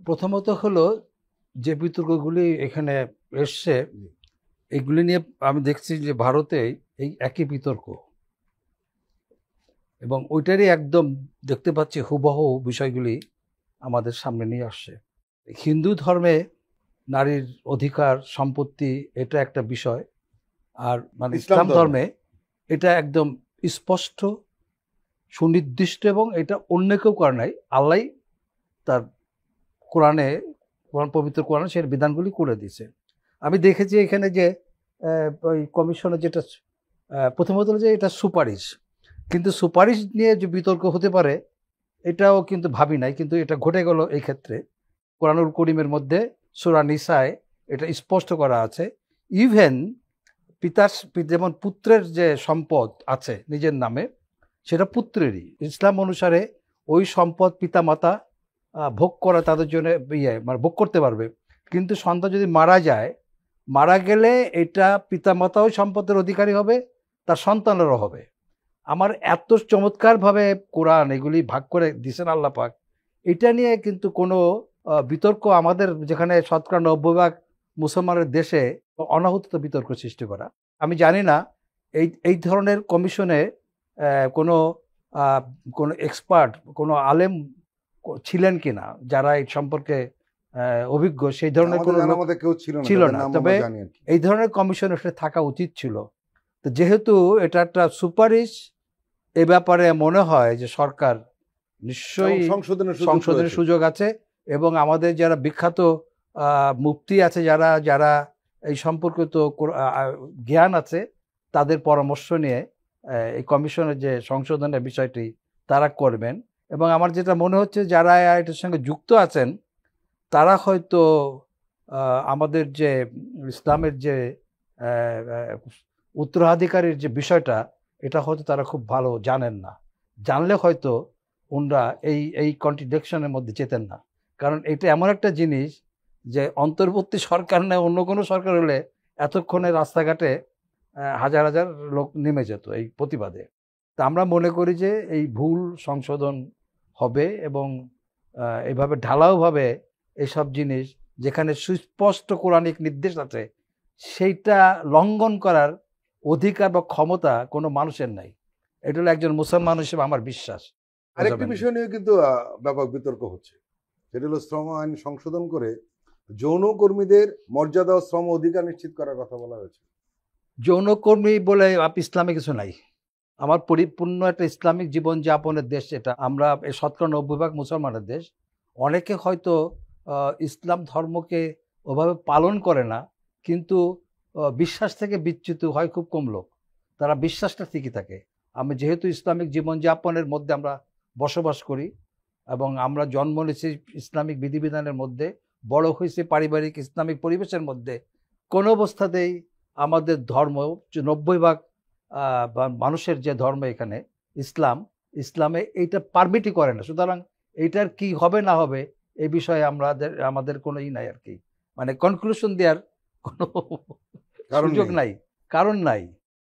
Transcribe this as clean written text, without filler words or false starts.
প্রথমত হলো যে বিতর্কগুলি এখানে এসছে, এইগুলি নিয়ে আমি দেখছি যে ভারতে এই একই বিতর্ক, এবং ওইটারই একদম দেখতে পাচ্ছি হুবহু বিষয়গুলি আমাদের সামনে নিয়ে আসছে। হিন্দু ধর্মে নারীর অধিকার, সম্পত্তি, এটা একটা বিষয়। আর মানে ইসলাম ধর্মে এটা একদম স্পষ্ট, সুনির্দিষ্ট, এবং এটা অন্য কেউ করে নাই, আল্লাহ তার কোরআনে, পবিত্র কোরআনে সেই বিধানগুলি করে দিয়েছে। আমি দেখেছি এখানে যে ওই কমিশনে যেটা প্রথমত হলো যে এটা সুপারিশ, কিন্তু সুপারিশ নিয়ে যে বিতর্ক হতে পারে এটাও কিন্তু ভাবি নাই, কিন্তু এটা ঘটে গেল এই ক্ষেত্রে। কোরআনুল করিমের মধ্যে সূরা নিসায় এটা স্পষ্ট করা আছে, ইভেন পিতার যেমন পুত্রের যে সম্পদ আছে নিজের নামে, সেটা পুত্রেরই। ইসলাম অনুসারে ওই সম্পদ পিতা মাতা ভোগ করা তাদের জন্য মানে ভোগ করতে পারবে, কিন্তু সন্তান যদি মারা যায়, মারা গেলে এটা পিতা মাতাও সম্পদের অধিকারী হবে, তার সন্তানেরও হবে। আমার এত চমৎকারভাবে কোরআন এগুলি ভাগ করে দিয়েছেন আল্লাহ পাক, এটা নিয়ে কিন্তু কোনো বিতর্ক আমাদের যেখানে 90% মুসলমানের দেশে অনাহুত বিতর্ক সৃষ্টি করা। আমি জানি না এই ধরনের কমিশনে কোনো কোনো এক্সপার্ট, কোনো আলেম ছিলেন কিনা যারা এই সম্পর্কে অভিজ্ঞ, সেই ধরনের কোনো কেউ ছিল না। তবে এই ধরনের কমিশন আসলে থাকা উচিত ছিল। তো যেহেতু এটা একটা সুপারিশ, এ ব্যাপারে মনে হয় যে সরকার নিশ্চয়ই সংশোধনের সুযোগ আছে, এবং আমাদের যারা বিখ্যাত মুফতি আছে, যারা যারা এই সম্পর্কিত জ্ঞান আছে, তাদের পরামর্শ নিয়ে এই কমিশনের যে সংশোধনের বিষয়টি তারা করবেন। এবং আমার যেটা মনে হচ্ছে যারা এটার সঙ্গে যুক্ত আছেন তারা হয়তো আমাদের যে ইসলামের যে উত্তরাধিকারীর যে বিষয়টা, এটা হয়তো তারা খুব ভালো জানেন না। জানলে হয়তো ওনারা এই কন্ট্রাডিকশনের মধ্যে যেতেন না। কারণ এটা এমন একটা জিনিস যে অন্তর্বর্তী সরকার নেয়, অন্য কোনো সরকার হলে এতক্ষণে রাস্তাঘাটে হাজার হাজার লোক নেমে যেত এই প্রতিবাদে। তা আমরা মনে করি যে এই ভুল সংশোধন হবে, এবং এইভাবে ঢালাওভাবে এইসব জিনিস যেখানে সুস্পষ্ট কোরআনিক নির্দেশ আছে সেইটা লঙ্ঘন করার অধিকার বা ক্ষমতা কোনো মানুষের নাই। এটা হলো একজন মুসলমান হিসেবে আমার বিশ্বাস। আরেকটি বিষয় নিয়ে কিন্তু ব্যাপক বিতর্ক হচ্ছে, সেটা হলো শ্রম আইন সংশোধন করে যৌনকর্মীদের মর্যাদা ও শ্রম অধিকার নিশ্চিত করার কথা বলা হয়েছে। যৌনকর্মী বলে ইসলামে কিছু নাই। আমার পরিপূর্ণ একটা ইসলামিক জীবনযাপনের দেশ এটা। আমরা 90% মুসলমানের দেশ। অনেকে হয়তো ইসলাম ধর্মকে ওভাবে পালন করে না, কিন্তু বিশ্বাস থেকে বিচ্যুত হয় খুব কম লোক। তারা বিশ্বাসটা ঠিকই থাকে। আমি যেহেতু ইসলামিক জীবনযাপনের মধ্যে আমরা বসবাস করি, এবং আমরা জন্ম নিয়েছি ইসলামিক বিধিবিধানের মধ্যে, বড় হয়েছি পারিবারিক ইসলামিক পরিবেশের মধ্যে, কোনো অবস্থাতেই আমাদের ধর্ম 90% মানুষের যে ধর্ম এখানে ইসলামে এইটা পারমিটই করে না। সুতরাং এইটার কি হবে না হবে এই বিষয়ে আমাদের কোনো নাই আর কি, মানে কনক্লুশন দেওয়ার কোনো সুযোগ নাই, কারণ নাই।